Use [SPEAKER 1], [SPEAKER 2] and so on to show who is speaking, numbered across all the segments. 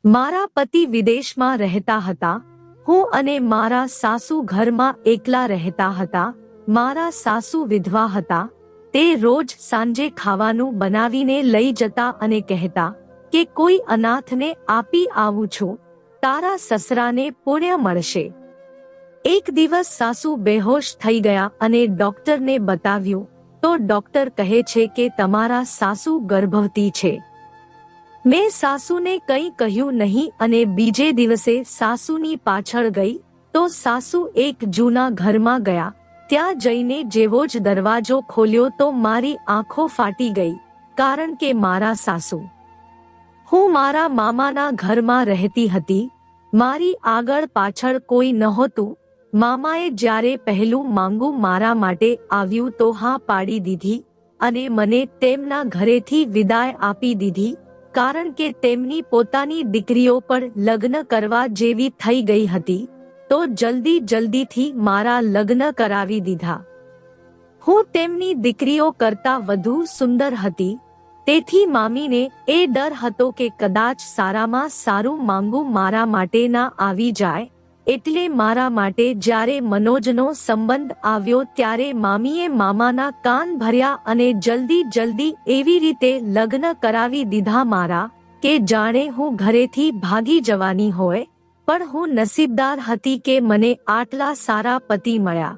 [SPEAKER 1] મારા પતિ વિદેશમાં રહેતા હતા. હું અને મારા સાસુ ઘરમાં એકલા રહેતા હતા. મારા સાસુ વિધવા હતા. તે રોજ સાંજે ખાવાનું બનાવીને લઈ જતા અને કહેતા કે કોઈ અનાથને આપી આવું છું, તારા સસરાને પુણ્ય મળશે. એક દિવસ સાસુ બેહોશ થઈ ગયા અને ડોક્ટરને બતાવ્યું તો ડોક્ટર કહે છે કે તમારા સાસુ ગર્ભવતી છે. મેં સાસુને કંઈ કહ્યું નહીં અને બીજે દિવસે સાસુની પાછળ ગઈ તો સાસુ એક જૂના ઘરમાં ગયા. ત્યાં જઈને જેવો જ દરવાજો ખોલ્યો તો મારી આંખો ફાટી ગઈ, કારણ કે મારા સાસુ. હું મારા મામાના ઘરમાં રહેતી હતી. મારી આગળ પાછળ કોઈ નહોતું. મામાએ જ્યારે પહેલું માંગુ મારા માટે આવ્યું તો હા પાડી દીધી અને મને તેમના ઘરેથી વિદાય આપી દીધી, કારણ કે તેમની પોતાની દીકરીઓ પણ લગ્ન કરવા જેવી થઈ ગઈ હતી તો જલ્દીથી મારા લગ્ન કરાવી દીધા. હું તેમની દીકરીઓ કરતાં વધુ સુંદર હતી, તેથી મામીને એ ડર હતો કે કદાચ સારામાં સારું માંગુ મારા માટે ના આવી જાય. એટલે મારા માટે જ્યારે મનોજનો સંબંધ આવ્યો ત્યારે મામીએ મામાના કાન ભર્યા અને જલ્દી એવી રીતે લગ્ન કરાવી દીધા મારા કે જાણે હું ઘરેથી ભાગી જવાની હોય. પણ હું નસીબદાર હતી કે મને આટલા સારા પતિ મળ્યા.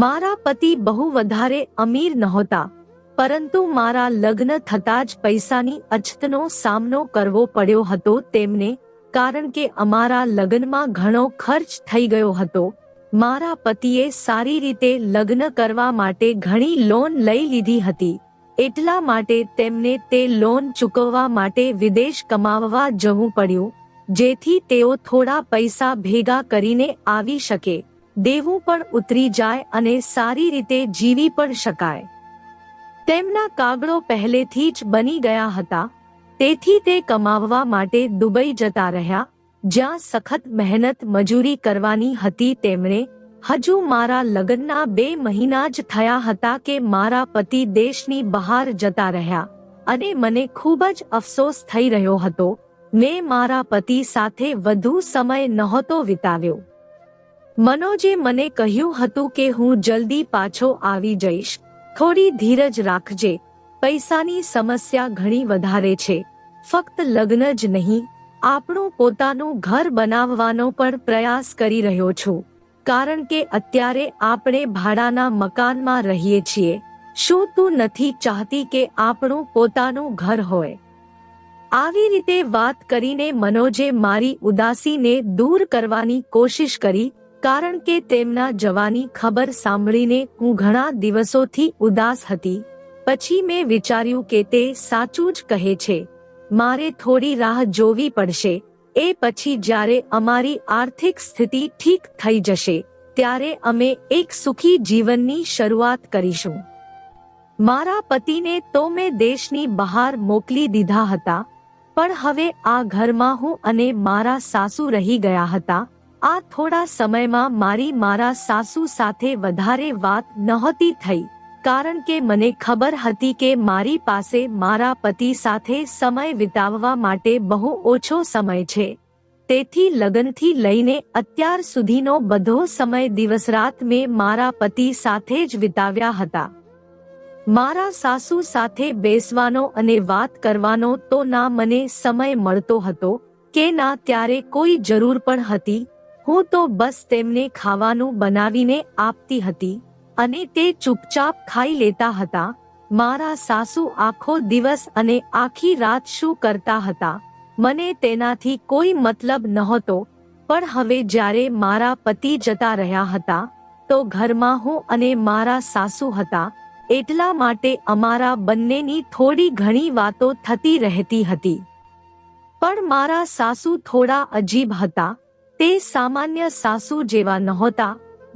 [SPEAKER 1] મારા પતિ બહુ વધારે અમીર નહોતા, પરંતુ મારા લગ્ન થતાં જ પૈસાની અછતનો સામનો કરવો પડ્યો હતો તેમને, કારણ કે અમારા લગ્નમાં ઘણો ખર્ચ થઈ ગયો હતો. મારા પતિએ સારી રીતે લગ્ન કરવા માટે ઘણી લોન લઈ લીધી હતી. એટલા માટે તેમને તે લોન ચૂકવવા માટે વિદેશ કમાવવા જવું પડ્યું, જેથી તેઓ થોડા પૈસા ભેગા કરીને આવી શકે, દેવું પણ ઉતરી જાય અને સારી રીતે જીવી પણ શકાય. તેમના કાગળો પહેલેથી જ બની ગયા હતા, તેથી તે કમાવવા માટે દુબઈ જતા રહ્યા, જ્યાં સખત મહેનત મજૂરી કરવાની હતી. તેમણે હજુ મારા લગ્નના 2 મહિના જ થયા હતા કે મારા પતિ દેશની બહાર જતા રહ્યા અને મને ખૂબ જ અફસોસ થઈ રહ્યો હતો. મેં મારા પતિ સાથે વધુ સમય નહોતો વિતાવ્યો. મનોજે મને કહ્યું હતું કે હું જલ્દી પાછો આવી જઈશ, થોડી ધીરજ રાખજે, પૈસાની સમસ્યા ઘણી વધારે છે. ફક્ત લગ્ન જ નહીં, આપણું પોતાનું ઘર બનાવવાનો પણ પ્રયાસ કરી રહ્યો છું, કારણ કે અત્યારે આપણે ભાડાના મકાનમાં રહીએ છીએ. શું તું નથી ચાહતી કે આપણું પોતાનું ઘર હોય? આવી રીતે વાત કરીને મનોજે મારી ઉદાસીને દૂર કરવાની કોશિશ કરી, કારણ કે તેમના જવાની ખબર સાંભળીને હું ઘણા દિવસોથી ઉદાસ હતી. પછી મેં વિચાર્યું કે તે સાચું જ કહે છે, મારે થોડી રાહ જોવી પડશે. એ પછી જ્યારે અમારી આર્થિક સ્થિતિ ઠીક થઈ જશે ત્યારે અમે એક સુખી જીવનની શરૂઆત કરીશું. મારા પતિને તો મેં દેશની બહાર મોકલી દીધા હતા, પણ હવે આ ઘરમાં હું અને મારા સાસુ રહી ગયા હતા. આ થોડા સમયમાં મારા સાસુ સાથે વધારે વાત નહોતી થઈ, કારણ કે મને ખબર હતી કે મારી પાસે મારા પતિ સાથે સમય વિતાવવા માટે બહુ ઓછો સમય છે. તેથી લગ્નથી લઈને અત્યાર સુધીનો બધો સમય દિવસરાત મેં મારા પતિ સાથે જ વિતાવ્યા હતા. મારા સાસુ સાથે બેસવાનો અને વાત કરવાનો તો ના મને સમય મળતો હતો કે ના ત્યારે કોઈ જરૂર પણ હતી. હું તો બસ તેમને ખાવાનું બનાવીને આપતી હતી અને તે ચૂપચાપ ખાઈ લેતા હતા. મારા સાસુ આખો દિવસ અને આખી રાત શું કરતા હતા મને તેનાથી કોઈ મતલબ નહોતો, પણ હવે જ્યારે મારા પતિ જતા રહ્યા હતા તો ઘરમાં હું અને મારા સાસુ હતા, એટલા માટે અમારા બંનેની થોડી ઘણી વાતો થતી રહેતી હતી. પણ મારા સાસુ થોડા અજીબ હતા. તે સામાન્ય સાસુ જેવા નહોતા.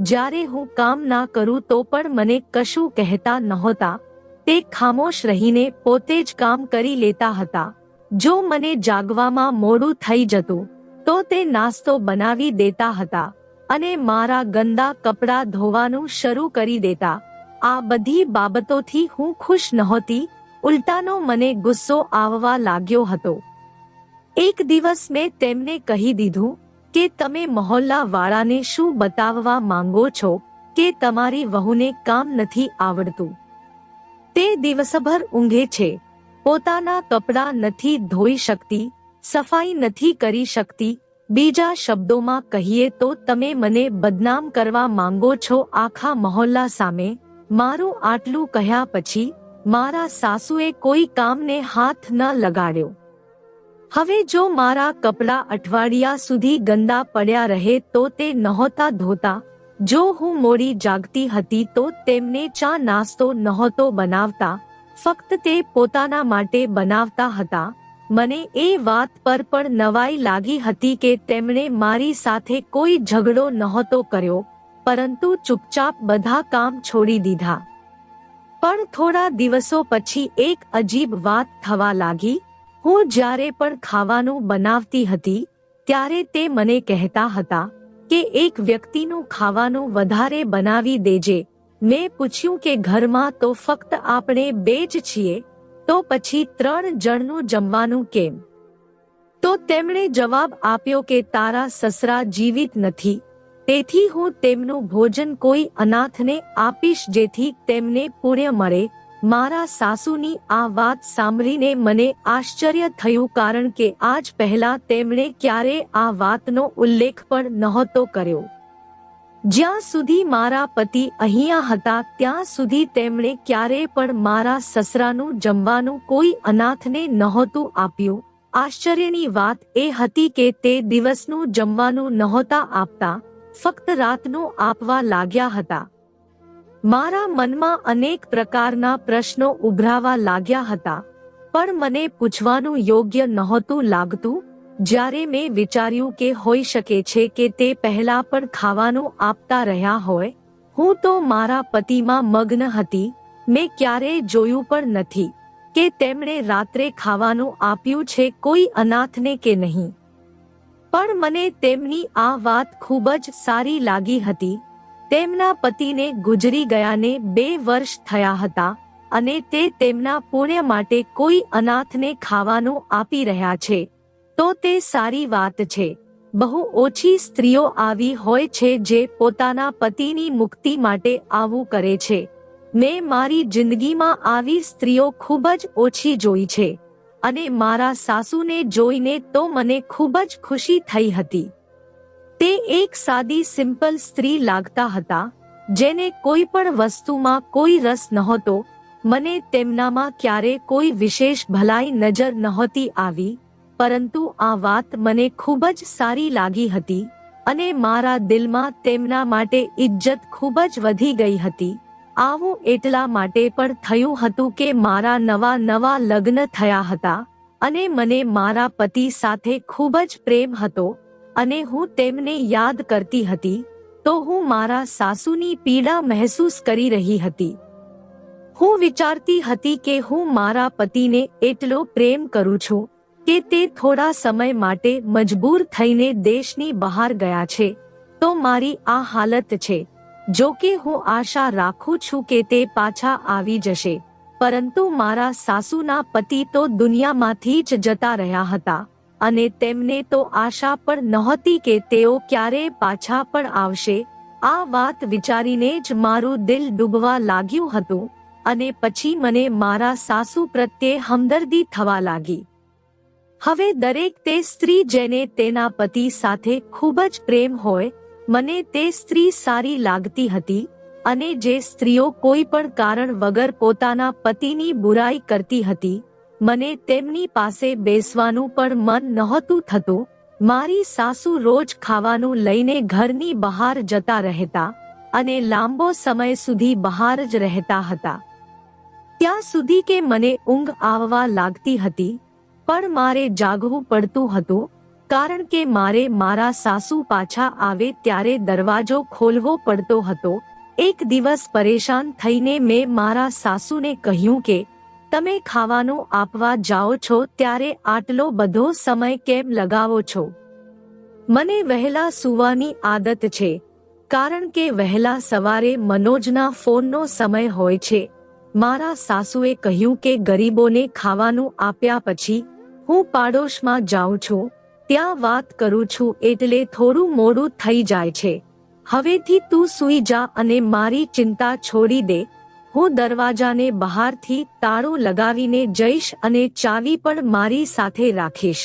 [SPEAKER 1] જ્યારે હું કામ ના કરું તો પણ મને કશું કહેતા નહોતા. તે ખામોશ રહીને પોતે જ કામ કરી લેતા હતા. જો મને જાગવામાં મોડું થઈ જતું તો તે નાસ્તો બનાવી દેતા હતા અને મારા ગંદા કપડાં ધોવાનું શરૂ કરી દેતા. આ બધી બાબતોથી હું ખુશ નહોતી, ઉલટાનો મને ગુસ્સો આવવા લાગ્યો હતો. એક દિવસ મેં તેમને કહી દીધું કે તમે મહોલ્લા વાળાને શું બતાવવા માંગો છો કે તમારી વહુને કામ નથી આવડતું? તે દિવસભર ઊંઘે છે, પોતાના કપડાં નથી ધોઈ શકતી, સફાઈ નથી કરી શકતી. બીજા શબ્દોમાં કહીએ તો તમે મને બદનામ કરવા માંગો છો આખા મહોલ્લા સામે. મારું આટલું કહ્યા પછી મારા સાસુએ કોઈ કામને હાથ ન લગાડ્યો. હવે જો મારા કપડાં અઠવાડિયા સુધી ગંદા પડ્યા રહે તો તે નહોતા ધોતા. જો હું મોડી જાગતી હતી તો તેમને ચા નાસ્તો નહોતો બનાવતા, ફક્ત તે પોતાના માટે બનાવતા હતા. મને એ વાત પર પણ નવાઈ લાગી હતી કે તેમણે મારી સાથે કોઈ ઝઘડો નહોતો કર્યો, પરંતુ ચૂપચાપ બધા કામ છોડી દીધા. પણ થોડા દિવસો પછી એક અજીબ વાત થવા લાગી. હું જ્યારે પણ ખાવાનું બનાવતી હતી ત્યારે તે મને કહેતા હતા કે એક વ્યક્તિનું ખાવાનું વધારે બનાવી દેજે. મેં પૂછ્યું કે ઘરમાં તો ફક્ત આપણે બે જ છીએ, તો પછી 3 જણનું જમવાનું કેમ? તો તેમણે જવાબ આપ્યો કે તારા સસરા જીવિત નથી, તેથી હું તેમનું ભોજન કોઈ અનાથને આપીશ જેથી તેમને પુણ્ય મળે. મારા સાસુની આ વાત સાંભળીને મને આશ્ચર્ય થયું, કારણ કે આજ પહેલા તેમણે ક્યારે આ વાતનો ઉલ્લેખ પણ નહોતો કર્યો. જ્યાં સુધી મારા પતિ અહીંયા હતા ત્યાં સુધી તેમણે ક્યારેય પણ મારા સસરાનું જમવાનું કોઈ અનાથને નહોતું આપ્યું. આશ્ચર્યની વાત એ હતી કે તે દિવસનું જમવાનું નહોતા આપતા, ફક્ત રાતનું આપવા લાગ્યા હતા. મારા મનમાં અનેક પ્રકારના પ્રશ્નો ઉભરાવા લાગ્યા હતા, પણ મને પૂછવાનું યોગ્ય નહોતું લાગતું. જ્યારે મેં વિચાર્યું કે હોઈ શકે છે કે તે પહેલા પણ ખાવાનું આપતા રહ્યા હોય. હું તો મારા પતિમાં મગ્ન હતી. મેં ક્યારેય જોયું પણ નથી કે તેમણે રાત્રે ખાવાનું આપ્યું છે કોઈ અનાથને કે નહીં. પણ મને તેમની આ વાત ખૂબ જ સારી લાગી હતી. તેમના પતિને ગુજરી ગયાને 2 વર્ષ થયા હતા અને તે તેમના પુણ્ય માટે કોઈ અનાથને ખાવાનું આપી રહ્યા છે, તો તે સારી વાત છે. બહુ ઓછી સ્ત્રીઓ આવી હોય છે જે પોતાના પતિની મુક્તિ માટે આવું કરે છે. મેં મારી જિંદગીમાં આવી સ્ત્રીઓ ખૂબ જ ઓછી જોઈ છે અને મારા સાસુને જોઈને તો મને ખૂબ જ ખુશી થઈ હતી. તે એક સાદી સિમ્પલ સ્ત્રી લાગતા હતા, જેને કોઈ પણ વસ્તુમાં કોઈ રસ નહોતો. મને તેમનામાં ક્યારે કોઈ વિશેષ ભલાઈ નજર નહોતી આવી, પરંતુ આ વાત મને ખૂબ જ સારી લાગી હતી અને મારા દિલમાં તેમના માટે ઇજ્જત ખૂબ જ વધી ગઈ હતી. આવું એટલા માટે પણ થયું હતું કે મારા નવા લગ્ન થયા હતા અને મને મારા પતિ સાથે ખૂબ જ પ્રેમ હતો અને હું તેમને યાદ કરતી હતી તો હું મારા સાસુની પીડા મહેસૂસ કરી રહી હતી. હું વિચારતી હતી કે હું મારા પતિને એટલો પ્રેમ કરું છું કે તે થોડા સમય માટે મજબૂર થઈને દેશની બહાર ગયા છે, તો મારી આ હાલત છે. જો કે હું આશા રાખું છું કે તે પાછા આવી જશે, પરંતુ મારા સાસુના પતિ તો દુનિયામાંથી જ જતા રહ્યા હતા અને તેમને તો આશા પણ નહોતી કે તેઓ ક્યારેય પાછા પણ આવશે. આ વાત વિચારીને જ મારું દિલ ડૂબવા લાગ્યું હતું અને પછી મને મારા સાસુ પ્રત્યે હમદર્દી થવા લાગી. હવે દરેક તે સ્ત્રી જેને તેના પતિ સાથે ખૂબ જ પ્રેમ હોય, મને તે સ્ત્રી સારી લાગતી હતી અને જે સ્ત્રીઓ કોઈ પણ કારણ વગર પોતાના પતિની બુરાઈ કરતી હતી, મને તેમની પાસે બેસવાનું પણ મન નહોતું થતું. મારી સાસુ રોજ ખાવાનું લઈને ઘરની બહાર જતા રહેતા અને લાંબો સમય સુધી બહાર જ રહેતા હતા. ત્યાં સુધી કે મને ઊંઘ આવવા લાગતી હતી, પણ મારે જાગવું પડતું હતું, કારણ કે મારે મારા સાસુ પાછા આવે ત્યારે દરવાજો ખોલવો પડતો હતો. એક દિવસ પરેશાન થઈને મેં મારા સાસુને કહ્યું કે તમે ખાવાનું આપવા જાઓ છો ત્યારે આટલો બધો સમય કેમ લગાવો છો? મને વહેલા સૂવાની આદત છે, કારણ કે વહેલા સવારે મનોજના ફોનનો સમય હોય છે. મારા સાસુએ કહ્યું કે ગરીબોને ખાવાનું આપ્યા પછી હું પાડોશમાં જાઉં છું, ત્યાં વાત કરું છું એટલે થોડું મોડું થઈ જાય છે. હવેથી તું સૂઈ જા અને મારી ચિંતા છોડી દે. હું દરવાજાને બહારથી તાળું લગાવીને જઈશ અને ચાવી પણ મારી સાથે રાખીશ.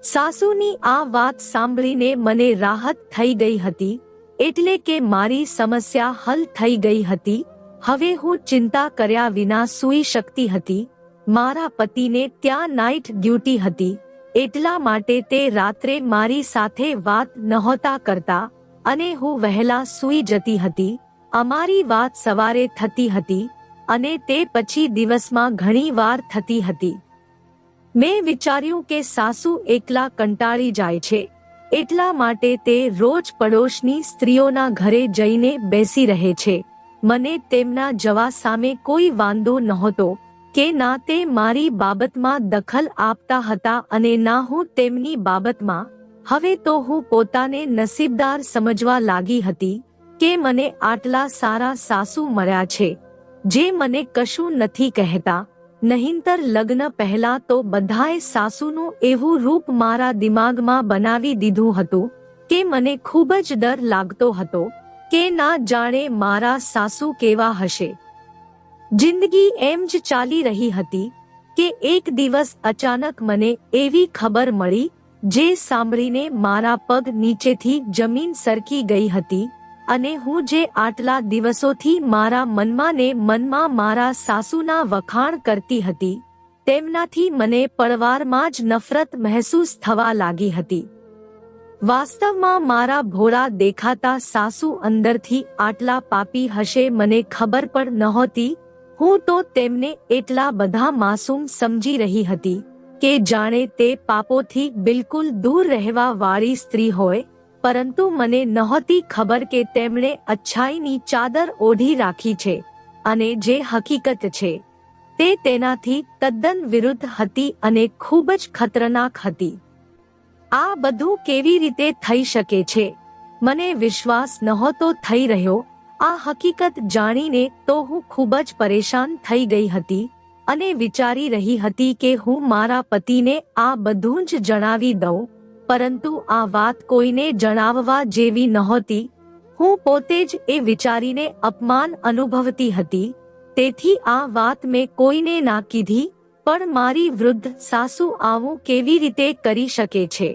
[SPEAKER 1] સાસુની આ વાત સાંભળીને મને રાહત થઈ ગઈ હતી, એટલે કે મારી સમસ્યા હલ થઈ ગઈ હતી. હવે હું ચિંતા કર્યા વિના સૂઈ શકતી હતી. મારા પતિને ત્યાં નાઇટ ડ્યુટી હતી, એટલા માટે તે રાત્રે મારી સાથે વાત નહોતા કરતા અને હું વહેલા સૂઈ જતી હતી. અમારી વાત સવારે થતી હતી અને તે પછી દિવસમાં ઘણી વાર થતી હતી. મેં વિચાર્યું કે સાસુ એકલા કંટાળી જાય છે, એટલા માટે તે રોજ પડોશની સ્ત્રીઓના ઘરે જઈને બેસી રહે છે. મને તેમના જવા સામે કોઈ વાંધો નહોતો કે ના તે મારી બાબતમાં દખલ આપતા હતા અને ના હું તેમની બાબતમાં. હવે તો હું પોતાને નસીબદાર સમજવા લાગી હતી કે મને આટલા સારા સાસુ મળ્યા છે, જે મને કશું નથી કહેતા. નહીંતર લગ્ન પહેલા તો બધાએ સાસુનું એવું રૂપ મારા દિમાગમાં બનાવી દીધું હતું કે મને ખૂબ જ ડર લાગતો હતો કે ના જાણે મારા સાસુ કેવા હશે. જિંદગી એમ જ ચાલી રહી હતી કે એક દિવસ અચાનક મને એવી ખબર મળી જે સાંભળીને મારા પગ નીચેથી જમીન સરકી ગઈ હતી અને હું જે આટલા દિવસોથી મારા મનમાં ને મનમાં મારા સાસુના વખાણ કરતી હતી, તેમનાથી મને પળવારમાં જ નફરત મહેસૂસ થવા લાગી હતી. વાસ્તવમાં મારા ભોળા દેખાતા સાસુ અંદરથી આટલા પાપી હશે મને ખબર પણ નહોતી. હું તો તેમને એટલા બધા માસૂમ સમજી રહી હતી કે જાણે તે પાપોથી બિલકુલ દૂર રહેવા વાળી સ્ત્રી હોય, પરંતુ મને નહોતી ખબર કે તેમણે અચ્છાઈની ચાદર ઓઢી રાખી છે અને જે હકીકત છે તે તેનાથી તદ્દન વિરુદ્ધ હતી અને ખૂબ જ ખતરનાક હતી. આ બધું કેવી રીતે થઈ શકે છે? મને વિશ્વાસ નહોતો થઈ રહ્યો. આ હકીકત જાણીને તો હું ખૂબ જ પરેશાન થઈ ગઈ હતી અને વિચારી રહી હતી કે હું મારા પતિને આ બધું જ જણાવી દઉં, પરંતુ આ વાત કોઈને જણાવવા જેવી નહોતી. હું પોતે જ એ વિચારીને અપમાન અનુભવતી હતી. તેથી આ વાત મેં કોઈને ના કીધી. પણ મારી વૃદ્ધ સાસુ આવું કેવી રીતે કરી શકે છે?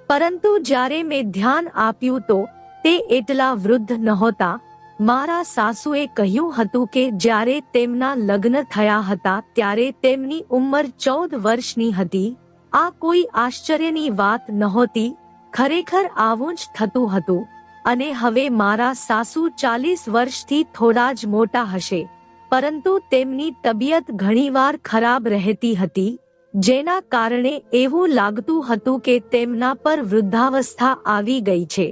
[SPEAKER 1] પરંતુ જ્યારે મેં ધ્યાન આપ્યું તો તે એટલા વૃદ્ધ નહોતા. મારા સાસુએ કહ્યું હતું કે જ્યારે તેમના લગ્ન થયા હતા ત્યારે તેમની ઉંમર 14 વર્ષની હતી. આ કોઈ આશ્ચર્યની વાત નહોતી. ખરેખર આવું જ થતું હતું. અને હવે મારા સાસુ 40 વર્ષથી થોડા જ મોટા હશે, પરંતુ તેમની તબિયત ઘણીવાર ખરાબ રહેતી હતી, જેના કારણે એવું લાગતું હતું કે તેમના પર વૃદ્ધાવસ્થા આવી ગઈ છે.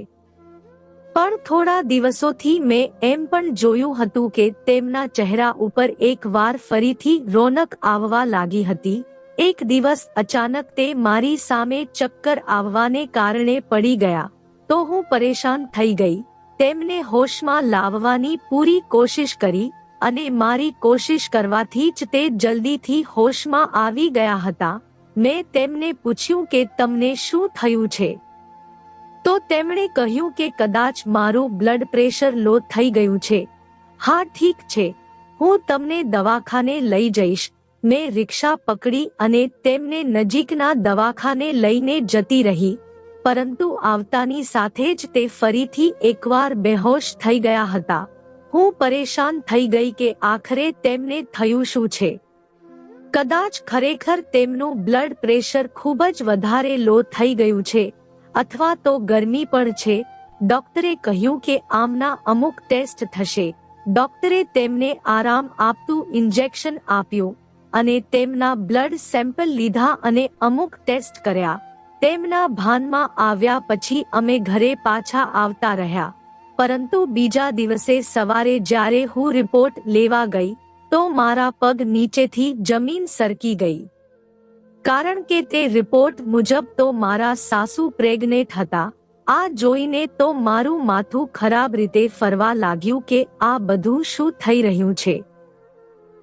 [SPEAKER 1] પણ થોડા દિવસોથી મેં એમ પણ જોયું હતું કે તેમના ચહેરા ઉપર એકવાર ફરીથી રોનક આવવા લાગી હતી. એક દિવસ અચાનક તે મારી સામે ચક્કર આવવાને કારણે પડી ગયા તો હું પરેશાન થઈ ગઈ. તેમને હોશમાં લાવવાની પૂરી કોશિશ કરી અને મારી કોશિશ કરવાથી જ તે જલ્દીથી હોશમાં આવી ગયા હતા. મેં તેમને પૂછ્યું કે તમને શું થયું છે? તો તેમણે કહ્યું કે કદાચ મારું બ્લડ પ્રેશર લો થઈ ગયું છે. હા ઠીક છે, હું તમને દવાખાને લઈ જઈશ. મેં રિક્ષા પકડી અને તેમને નજીકના દવાખાને લઈને જતી રહી, પરંતુ આવતાની સાથે જ તે ફરીથી એકવાર બેહોશ થઈ ગયા હતા. હું પરેશાન થઈ ગઈ કે આખરે તેમને થયું શું છે. કદાચ ખરેખર તેમનું બ્લડ પ્રેશર ખૂબ જ વધારે લો થઈ ગયું છે, અથવા તો ગરમી પણ છે. ડોક્ટરે કહ્યું કે આમના અમુક ટેસ્ટ થશે. ડોક્ટરે તેમને આરામ આપતું ઇન્જેક્શન આપ્યું અને તેમના બ્લડ સેમ્પલ લીધા અને અમુક ટેસ્ટ કર્યા. તેમના ભાનમાં આવ્યા પછી અમે ઘરે પાછા આવતા રહ્યા. પરંતુ બીજા દિવસે સવારે જ્યારે હું રિપોર્ટ લેવા ગઈ તો મારા પગ નીચેથી જમીન સરકી ગઈ. કારણ કે તે રિપોર્ટ મુજબ તો મારા સાસુ પ્રેગ્નેન્ટ હતા. આ જોઈને તો મારું માથું ખરાબ રીતે ફરવા લાગ્યું કે આ બધું શું થઈ રહ્યું છે.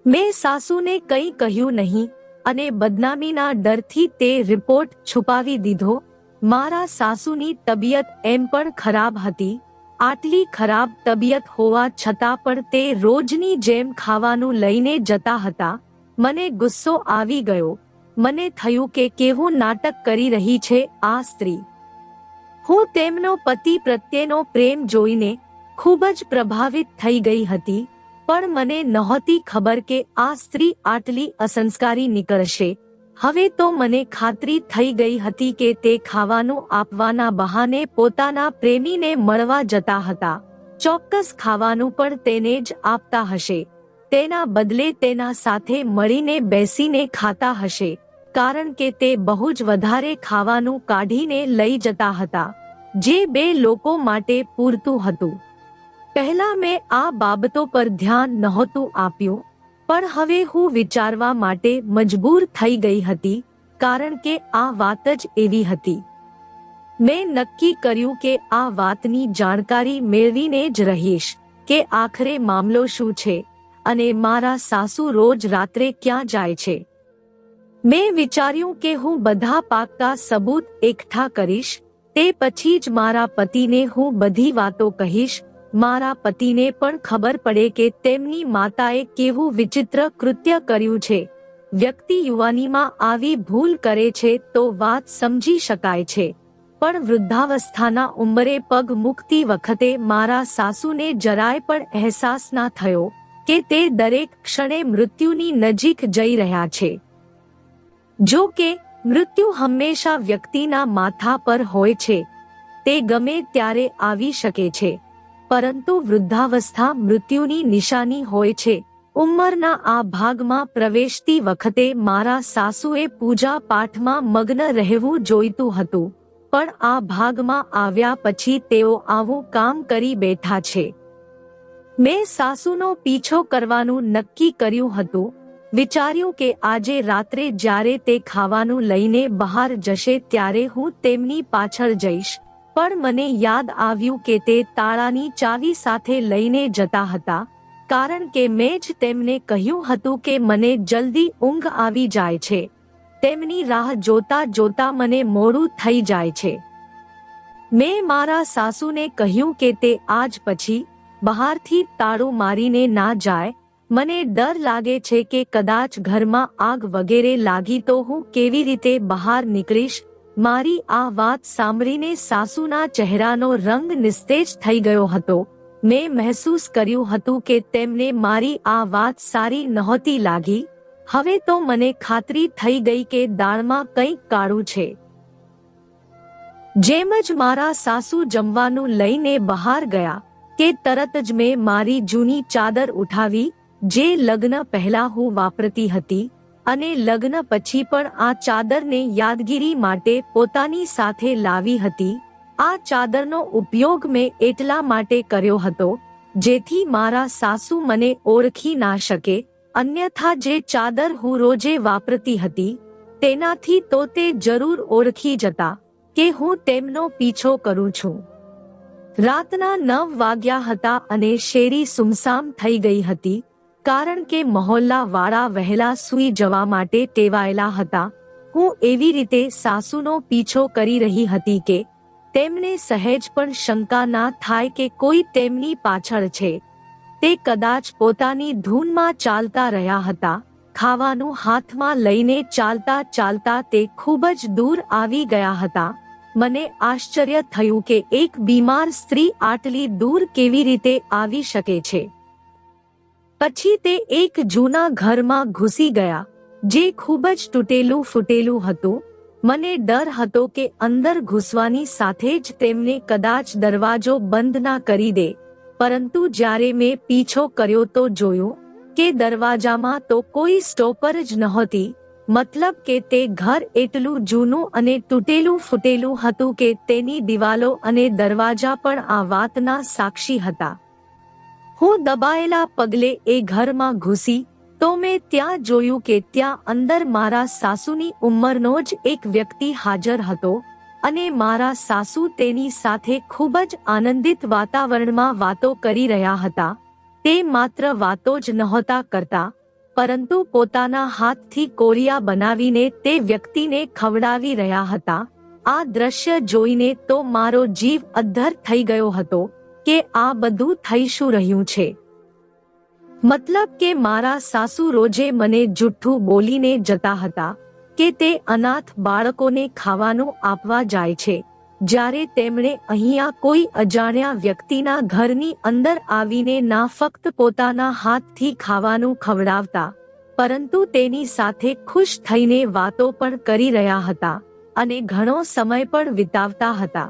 [SPEAKER 1] મેં સાસુને કંઈ કહ્યું નહીં અને બદનામીના ડરથી તે રિપોર્ટ છુપાવી દીધો. મારા સાસુની તબિયત એમ પણ ખરાબ હતી. આટલી ખરાબ તબિયત હોવા છતાં પણ તે રોજની જેમ ખાવાનું લઈને જતા હતા. મને ગુસ્સો આવી ગયો. મને થયું કે કેવું નાટક કરી રહી છે આ સ્ત્રી. હું તેમનો પતિ પ્રત્યેનો પ્રેમ જોઈને ખૂબ જ પ્રભાવિત થઈ ગઈ હતી, પણ મને નહોતી ખબર કે આ સ્ત્રી આટલી અસંસ્કારી નીકળશે. હવે તો મને ખાતરી થઈ ગઈ હતી કે તે ખાવાનું આપવાના બહાને પોતાના પ્રેમીને મળવા જતા હતા. ચોક્કસ ખાવાનું પણ તેને જ આપતા હશે. તેના બદલે તેના સાથે મળીને બેસીને ખાતા હશે, કારણ કે તે બહુ જ વધારે ખાવાનું કાઢીને લઈ જતા હતા, જે બે લોકો માટે પૂરતું હતું. પહેલા મેં આ બાબતો પર ધ્યાન નહોતું આપ્યું, પણ હવે હું વિચારવા માટે મજબૂર થઈ ગઈ હતી, કારણ કે આ વાત જ એવી હતી. મેં નક્કી કર્યું કે આ વાતની જાણકારી મેળવીને જ રહીશ કે આખરે મામલો શું છે અને મારા સાસુ રોજ રાત્રે ક્યાં જાય છે. મેં વિચાર્યું કે હું બધા પાક્કા સબૂત એકઠા કરીશ. તે પછી જ મારા પતિને હું બધી વાતો કહીશ. મારા પતિને પણ ખબર પડે કે તેમની માતાએ કેવું વિચિત્ર કૃત્ય કર્યું છે. વ્યક્તિ યુવાનીમાં આવી ભૂલ કરે છે તો વાત સમજી શકાય છે, પણ વૃદ્ધાવસ્થાના ઉંમરે પગ મૂકતી વખતે મારા સાસુને જરાય પણ અહેસાસ ના થયો કે તે દરેક ક્ષણે મૃત્યુની નજીક જઈ રહ્યા છે. જો કે મૃત્યુ હંમેશા વ્યક્તિના માથા પર હોય છે. તે ગમે ત્યારે આવી શકે છે, પરંતુ વૃદ્ધાવસ્થા મૃત્યુની નિશાની હોય છે. ઉંમરના આ ભાગમાં પ્રવેશતી વખતે મારા સાસુએ પૂજા પાઠમાં મગ્ન રહેવું જોઈતું હતું, પણ આ ભાગમાં આવ્યા પછી તેઓ આવું કામ કરી બેઠા છે. મેં સાસુનો પીછો કરવાનું નક્કી કર્યું હતું. વિચાર્યું કે આજે રાત્રે જ્યારે તે ખાવાનું લઈને બહાર જશે ત્યારે હું તેમની પાછળ જઈશ. પણ મને યાદ આવ્યું કે તે તાળાની ચાવી સાથે લઈને જતા હતા, કારણ કે મેં જ તેમને કહ્યું હતું કે મને જલ્દી ઊંઘ આવી જાય છે. તેમની રાહ જોતા જોતા મને મોડું થઈ જાય છે. મેં મારા સાસુને કહ્યું કે તે આજ પછી બહારથી તાળું મારીને ના જાય. મને ડર લાગે છે કે કદાચ ઘરમાં આગ વગેરે લાગી તો હું કેવી રીતે બહાર નીકળીશ. મારી આ વાત સાંભળીને સાસુના ચહેરાનો રંગ નિસ્તેજ થઈ ગયો હતો. મેં મહેસૂસ કર્યું હતું કે તેમને મારી આ વાત સારી નહોતી લાગી. હવે તો મને ખાતરી થઈ ગઈ કે દાળમાં કંઈક કાળું છે. જેમ જ મારા સાસુ જમવાનું લઈને બહાર ગયા કે તરત જ મેં મારી જૂની ચાદર ઉઠાવી, જે લગ્ન પહેલા હું વાપરતી હતી, અને લગ્ન પછી પણ આ ચાદરને યાદગીરી માટે પોતાની સાથે લાવી હતી. આ ચાદરનો ઉપયોગ મેં એટલા માટે કર્યો હતો જેથી મારા સાસુ મને ઓળખી ના શકે, અન્યથા જે ચાદર હું રોજે વાપરતી હતી તેનાથી તો તે જરૂર ઓળખી જતા કે હું તેમનો પીછો કરું છું. રાતના 9 વાગ્યા હતા અને શેરી સુમસામ થઈ ગઈ હતી, કારણ કે મહોલ્લા વાળા વહેલા સૂઈ જવા માટે ટેવાયેલા હતા. હું એવી રીતે સાસુનો પીછો કરી રહી હતી કે તેમને સહેજ પણ શંકા ના થાય કે કોઈ તેમની પાછળ છે. તે કદાચ પોતાની ધૂનમાં ચાલતા રહ્યા હતા. ખાવાનું હાથમાં લઈને ચાલતા ચાલતા તે ખૂબ જ દૂર આવી ગયા હતા. મને આશ્ચર્ય થયું કે એક બીમાર સ્ત્રી આટલી દૂર કેવી રીતે આવી શકે છે. પછી તે એક જૂના ઘરમાં ઘૂસી ગયા, જે ખૂબ જ તૂટેલું ફૂટેલું હતું. મને ડર હતો કે અંદર ઘૂસવાની સાથે જ તેમને કદાચ દરવાજો બંધ ના કરી દે, પરંતુ જ્યારે મેં પીછો કર્યો તો જોયું કે દરવાજામાં તો કોઈ સ્ટોપર જ નહોતી. મતલબ કે તે ઘર એટલું જૂનું અને તૂટેલું ફૂટેલું હતું કે તેની દિવાલો અને દરવાજા પણ આ વાતના સાક્ષી હતા. હું દબાયેલા પગલે એ ઘરમાં ઘૂસી તો મેં ત્યાં જોયું કે ત્યાં અંદર મારા સાસુની ઉંમરનો જ એક વ્યક્તિ હાજર હતો, અને મારા સાસુ તેની સાથે ખૂબ જ આનંદિત વાતાવરણમાં વાતો કરી રહ્યા હતા. તે માત્ર વાતો જ નહોતા કરતા, પરંતુ પોતાના હાથથી કોરિયા બનાવીને તે વ્યક્તિને ખવડાવી રહ્યા હતા। આ દ્રશ્ય જોઈને તો મારો જીવ અદ્ધર થઈ ગયો હતો કે આ બધું થઈ શું રહ્યું છે। મતલબ કે મારા સાસુ રોજે મને જુઠ્ઠું બોલીને જતા હતા કે તે અનાથ બાળકોને ખાવાનું આપવા જાય છે, જ્યારે તેમણે અહીંયા કોઈ અજાણ્યા વ્યક્તિના ઘરની અંદર આવીને ના ફક્ત પોતાના હાથથી ખાવાનું ખવડાવતા, પરંતુ તેની સાથે ખુશ થઈને વાતો પણ કરી રહ્યા હતા અને ઘણો સમય પણ વિતાવતા હતા,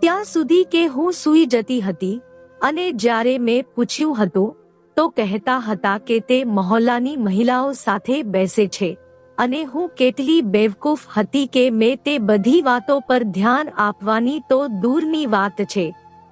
[SPEAKER 1] ત્યાં સુધી કે હું સૂઈ જતી હતી। અને જ્યારે મેં પૂછ્યું હતું તો કહેતા હતા કે તે મહોલ્લાની મહિલાઓ સાથે બેસે છે અને હું કેટલી બેવકૂફ હતી કે મેં તે બધી વાતો પર ધ્યાન આપવાની તો દૂરની વાત છે,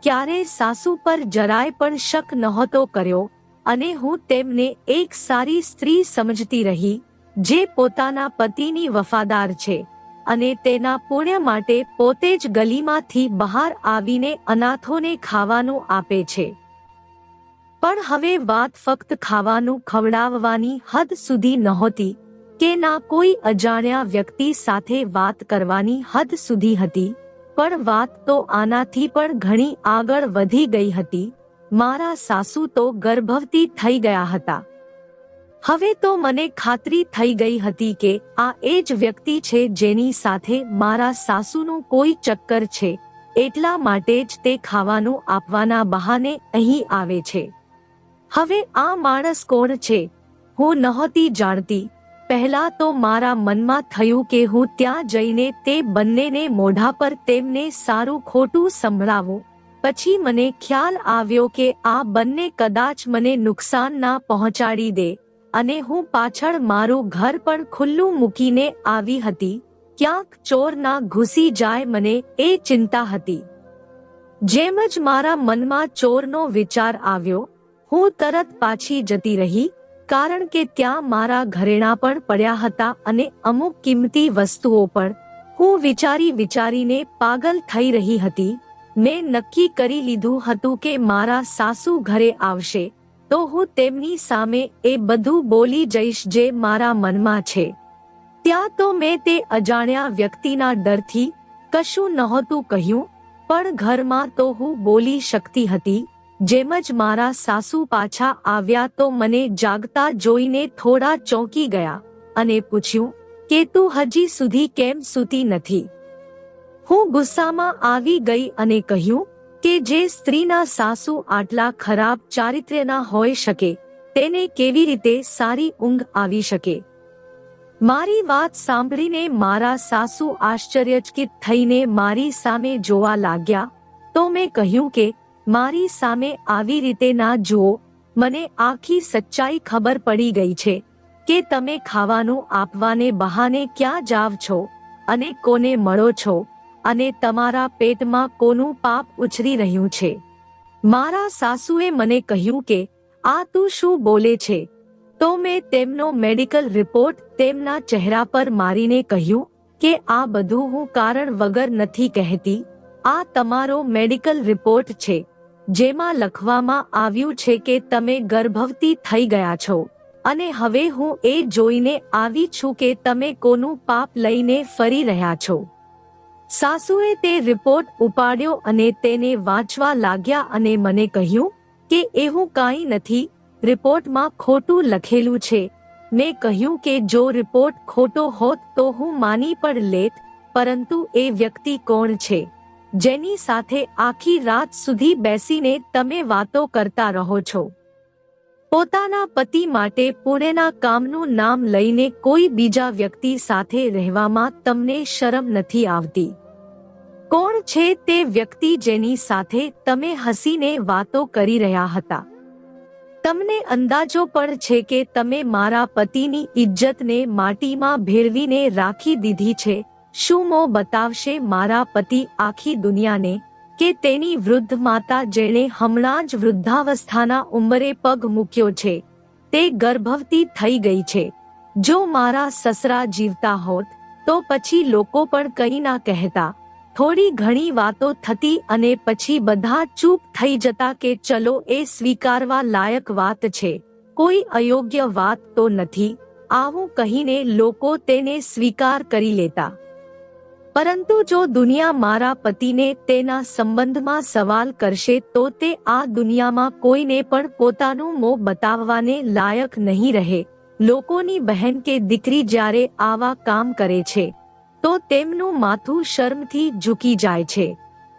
[SPEAKER 1] ક્યારે સાસુ પર જરાય પણ શક નહોતો કર્યો અને હું તેમને એક સારી સ્ત્રી સમજતી રહી જે પોતાના પતિની વફાદાર છે અને તેના પુણ્ય માટે પોતે જ ગલીમાંથી બહાર આવીને અનાથોને ખાવાનું આપે છે। પણ હવે વાત ફક્ત ખાવાનું ખવડાવવાની હદ સુધી નહોતી કે ના કોઈ અજાણ્યા વ્યક્તિ સાથે વાત કરવાની હદ સુધી હતી, પણ વાત તો આનાથી પણ ઘણી આગળ વધી ગઈ હતી। મારા સાસુ તો ગર્ભવતી થઈ ગયા હતા। હવે તો મને ખાતરી થઈ ગઈ હતી કે આ એ જ વ્યક્તિ છે જેની સાથે મારા સાસુનું કોઈ ચક્કર છે, એટલા માટે જ તે ખાવાનું આપવાના બહાને અહીં આવે છે। હવે આ માણસ કોણ છે હું નહોતી જાણતી। પહેલા તો મારા મનમાં થયું કે હું ત્યાં જઈને તે બંનેને મોઢા પર તેમને સારું ખોટું સંભળાવું, પછી મને ખ્યાલ આવ્યો કે આ બંને કદાચ મને નુકસાન ના પહોંચાડી દે અને હું પાછળ મારું ઘર પણ ખુલ્લું મૂકીને આવી હતી, ક્યાંક ચોર ના ઘૂસી જાય મને એ ચિંતા હતી। જેમ જ મારા મનમાં ચોરનો વિચાર આવ્યો હું તરત પાછી જતી રહી, કારણ કે ત્યાં મારા ઘરેણાં પણ પડ્યા હતા અને અમુક કિંમતી વસ્તુઓ પણ। હું વિચારીને પાગલ થઈ રહી હતી। મેં નક્કી કરી લીધું હતું કે મારા સાસુ ઘરે આવશે તો હું તેમની સામે એ બધું બોલી જઈશ જે મારા મનમાં છે। ત્યાં તો મેં તે અજાણ્યા વ્યક્તિના ડરથી કશું નહોતું કહ્યું, પણ ઘરમાં તો હું બોલી શકતી હતી। જેમ જ મારા સાસુ પાછા આવ્યા તો મને જાગતા જોઈને થોડા ચોંકી ગયા અને પૂછ્યું કે તું હજી સુધી કેમ સૂતી નથી। હું ગુસ્સામાં આવી ગઈ અને કહ્યું કે જે સ્ત્રીના સાસુ આટલા ખરાબ ચારિત્ર્યના હોઈ શકે તેને કેવી રીતે સારી ઊંઘ આવી શકે। મારી વાત સાંભળીને મારા સાસુ આશ્ચર્યચકિત થઈને મારી સામે જોવા લાગ્યા તો મેં કહ્યું કે મારી સામે આવી રીતે ના જુઓ, મને આખી સચ્ચાઈ ખબર પડી ગઈ છે કે તમે ખાવાનું આપવાને બહાને ક્યાં જાવ છો અને કોને મળો છો અને તમારા પેટમાં કોનું પાપ ઉછરી રહ્યું છે। મારા સાસુએ મને કહ્યું કે આ તું શું બોલે છે, તો મેં તેમનો મેડિકલ રિપોર્ટ તેમના ચહેરા પર મારીને કહ્યું કે આ બધું હું કારણ વગર નથી કહેતી। આ તમારો મેડિકલ રિપોર્ટ છે જેમાં લખવામાં આવ્યું છે કે તમે ગર્ભવતી થઈ ગયા છો અને હવે હું એ જોઈને આવી છું કે તમે કોનું પાપ લઈને ફરી રહ્યા છો। સાસુએ તે રિપોર્ટ ઉપાડ્યો અને તેને વાંચવા લાગ્યા અને મને કહ્યું કે એવું કાંઈ નથી, રિપોર્ટમાં ખોટું લખેલું છે। મેં કહ્યું કે જો રિપોર્ટ ખોટો હોત તો હું માની પણ લેત, પરંતુ એ વ્યક્તિ કોણ છે જેની સાથે આખી રાત સુધી બેસીને તમે વાતો કરતા રહો છો? પોતાના પતિ માટે પુણ્યના કામનું નામ લઈને કોઈ બીજા વ્યક્તિ સાથે રહેવામાં તમને શરમ નથી આવતી? કોણ છે તે વ્યક્તિ જેની સાથે તમે હસીને વાતો કરી રહ્યા હતા? તમને અંદાજો પણ છે કે તમે મારા પતિની ઇજ્જતને માટીમાં ભેળવીને રાખી દીધી છે। શું મોં બતાવશે મારા પતિ આખી દુનિયાને કે તેની વૃદ્ધ માતા જેણે હમણાં જ વૃદ્ધાવસ્થાના ઉંમરે પગ મૂક્યો છે તે ગર્ભવતી થઈ ગઈ છે? જો મારા સસરા જીવતા હોત તો પછી લોકો પણ કંઈ ના કહેતા, થોડી ઘણી વાતો થતી અને પછી બધા ચૂપ થઈ જતા કે ચલો એ સ્વીકારવા લાયક વાત છે, કોઈ અયોગ્ય વાત તો નથી, આવું કહીને લોકો તેને સ્વીકાર કરી લેતા. પરંતુ જો દુનિયા મારા પતિને તેના સંબંધમાં સવાલ કરશે તો તે આ દુનિયામાં કોઈને પણ પોતાનું મોં બતાવવાને લાયક નહીં રહે. લોકોની બહેન કે દીકરી જ્યારે આવા કામ કરે છે તો તેમનું માથું શરમથી ઝૂકી જાય છે.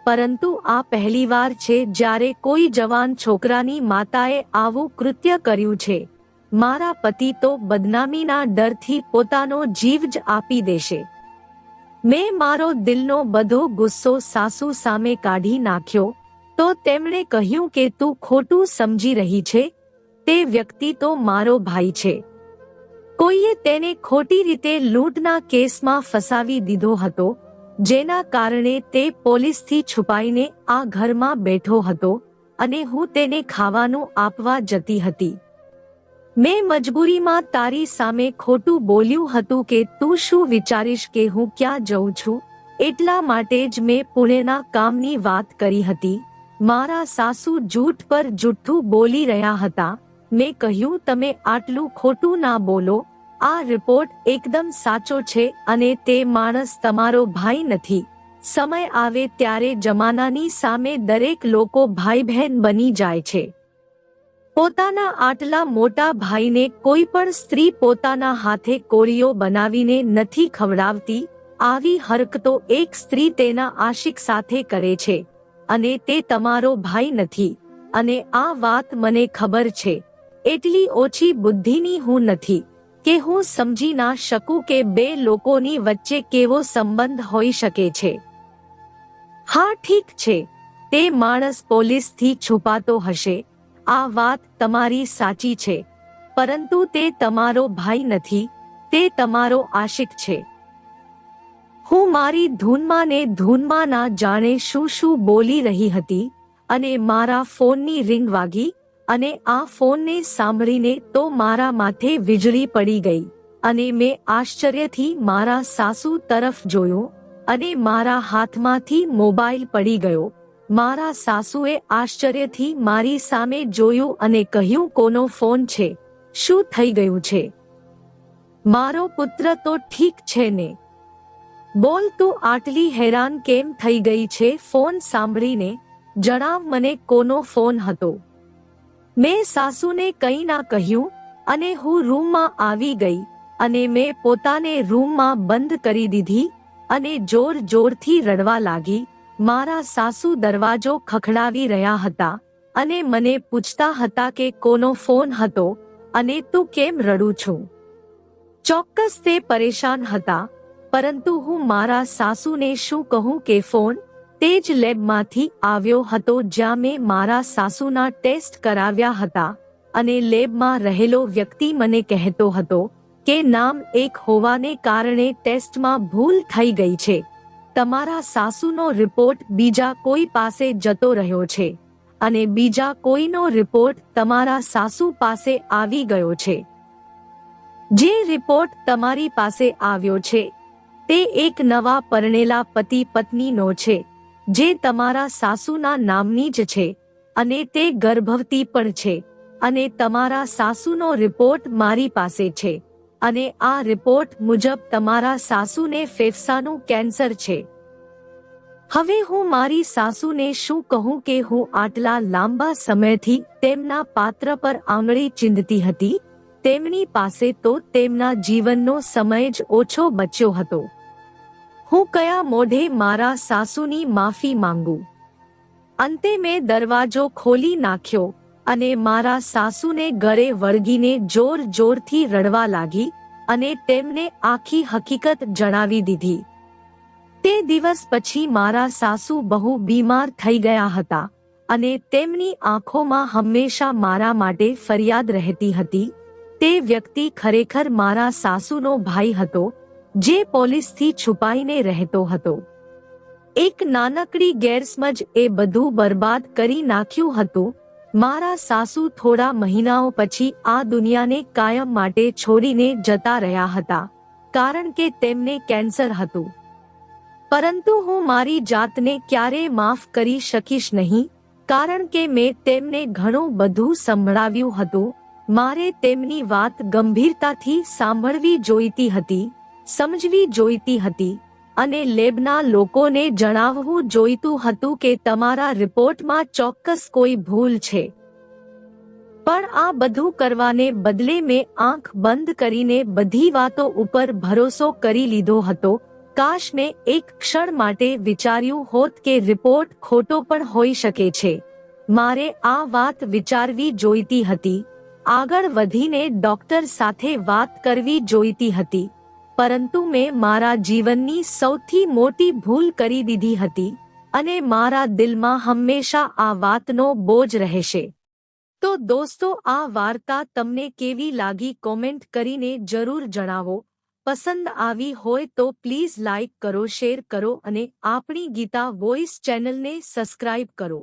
[SPEAKER 1] પરંતુ આ પહેલીવાર છે જ્યારે કોઈ જવાન છોકરાની માતાએ આવું કૃત્ય કર્યું છે. મારા પતિ તો બદનામીના ડરથી પોતાનો જીવ જ આપી દેશે. મેં મારો દિલનો બધો ગુસ્સો સાસુ સામે કાઢી નાખ્યો તો તેમણે કહ્યું કે તું ખોટું સમજી રહી છે, તે વ્યક્તિ તો મારો ભાઈ છે. કોઈએ તેને ખોટી રીતે લૂંટના કેસમાં ફસાવી દીધો હતો, જેના કારણે તે પોલીસથી છુપાઈને આ ઘરમાં બેઠો હતો અને હું તેને ખાવાનું આપવા જતી હતી. મેં મજબૂરીમાં તારી સામે ખોટું બોલ્યું હતું કે તું શું વિચારીશ કે હું ક્યાં જઉં છું, એટલા માટે જ મેં પુણેના કામની વાત કરી હતી. મારા સાસુ જૂઠ પર જૂઠું બોલી રહ્યા હતા. મેં કહ્યું તમે આટલું ખોટું ના બોલો, આ રિપોર્ટ એકદમ સાચો છે અને તે માણસ તમારો ભાઈ નથી. સમય આવે ત્યારે જમાનાની સામે દરેક લોકો ભાઈ બહેન બની જાય છે. પોતાના આટલા મોટા ભાઈને કોઈ પણ સ્ત્રી પોતાના હાથે કોળીઓ બનાવીને નથી ખવડાવતી. આવી હરકતો એક સ્ત્રી તેના આશિક સાથે કરે છે અને તે તમારો ભાઈ નથી. અને આ વાત મને ખબર છે, એટલી ઓછી બુદ્ધિની હું નથી કે હું સમજી ના શકું કે બે લોકોની વચ્ચે કેવો સંબંધ હોઈ શકે છે. હા ઠીક છે, તે માણસ પોલીસથી છુપાતો હશે, આ વાત તમારી સાચી છે, પરંતુ તે તમારો ભાઈ નથી, તે તમારો આશિક છે. હું મારી ધૂનમાં ને ધૂનમાં ના જાણે શું શું બોલી રહી હતી અને મારા ફોનની રિંગ વાગી અને આ ફોનને સાંભળીને તો મારા માથે વીજળી પડી ગઈ અને મેં આશ્ચર્યથી મારા સાસુ તરફ જોયું અને મારા હાથમાંથી મોબાઈલ પડી ગયો. મારા સાસુએ આશ્ચર્યથી મારી સામે જોયું અને કહ્યું કોનો ફોન છે, શું થઈ ગયું છે? મારો પુત્ર તો ઠીક છે ને? બોલ, તું આટલી હેરાન કેમ થઈ ગઈ છે? ફોન સાંભળીને જણાવ મને કોનો ફોન હતો. મેં સાસુને કંઈ ના કહ્યું અને હું રૂમમાં આવી ગઈ અને મેં પોતાને રૂમમાં બંધ કરી દીધી અને જોર જોરથી રડવા લાગી. મારા સાસુ દરવાજો ખખડાવી રહ્યા હતા અને મને પૂછતા હતા કે કોનો ફોન હતો અને તું કેમ રડું છું. ચોક્કસ તે પરેશાન હતા, પરંતુ હું મારા સાસુને શું કહું કે ફોન તે જ લેબમાંથી આવ્યો હતો જ્યાં મેં મારા સાસુના ટેસ્ટ કરાવ્યા હતા અને લેબમાં રહેલો વ્યક્તિ મને કહેતો હતો કે નામ એક હોવાને કારણે ટેસ્ટમાં ભૂલ થઈ ગઈ છે. તમારા સાસુનો રિપોર્ટ બીજા કોઈ પાસે જતો રહ્યો છે અને બીજા કોઈનો રિપોર્ટ તમારા સાસુ પાસે આવી ગયો છે. જે રિપોર્ટ તમારી પાસે આવ્યો છે તે એક નવા પરણેલા પતિ પત્નીનો છે જે તમારા સાસુના નામની જ છે અને તે ગર્ભવતી પણ છે અને તમારા સાસુનો રિપોર્ટ મારી પાસે છે અને આ રિપોર્ટ મુજબ તમારા સાસુને ફેફસાનું કેન્સર છે. હવે હું મારી સાસુને શું કહું કે હું આટલા લાંબા સમયથી તેમના પાત્ર પર આંગળી ચીંધતી હતી. તેમની પાસે તો તેમના જીવનનો સમય જ ઓછો બચ્યો હતો. હું કયા મોઢે મારા સાસુની માફી માંગુ? અંતે મેં દરવાજો ખોલી નાખ્યો અને મારા સાસુને ગળે વળગીને જોર જોરથી રડવા લાગી અને તેમને આખી હકીકત જણાવી દીધી. તે દિવસ પછી મારા સાસુ બહુ બીમાર થઈ ગયા હતા અને તેમની આંખોમાં હંમેશા મારા માટે ફરિયાદ રહેતી હતી. તે વ્યક્તિ ખરેખર મારા સાસુનો ભાઈ હતો જે પોલીસથી છુપાઈને રહેતો હતો. એક નાનકડી ગેરસમજ એ બધું બરબાદ કરી નાખ્યું હતું. મારા સાસુ થોડા મહિનાઓ પછી આ દુનિયાને કાયમ માટે છોડીને જતા રહ્યા હતા કારણ કે તેમને કેન્સર હતું. પરંતુ હું મારી જાતને ક્યારેય માફ કરી શકીશ નહીં કારણ કે મેં તેમને ઘણું બધું સંભળાવ્યું હતું મારે તેમની વાત ગંભીરતાથી સાંભળવી જોઈતી હતી, સમજવી જોઈતી હતી અને લેબના લોકોને જણાવવું જોઈતું હતું કે તમારા રિપોર્ટમાં ચોક્કસ કોઈ ભૂલ છે. પણ આ બધું કરવાને બદલે મેં આંખ બંધ કરીને બધી વાતો ઉપર ભરોસો કરી લીધો હતો. કાશ મેં એક ક્ષણ માટે વિચાર્યું હોત કે રિપોર્ટ ખોટો પણ હોઈ શકે છે. મારે આ વાત વિચારવી જોઈતી હતી, આગળ વધીને ડોક્ટર સાથે વાત કરવી જોઈતી હતી, પરંતુ મેં મારા જીવનની સૌથી મોટી ભૂલ કરી દીધી હતી અને મારા દિલમાં હંમેશા આ વાતનો બોજ રહેશે. તો દોસ્તો, આ વાર્તા તમને કેવી લાગી કોમેન્ટ કરીને જરૂર જણાવો. પસંદ આવી હોય તો પ્લીઝ લાઇક કરો, શેર કરો અને આપણી ગીતા વોઇસ ચેનલને સબસ્ક્રાઇબ કરો.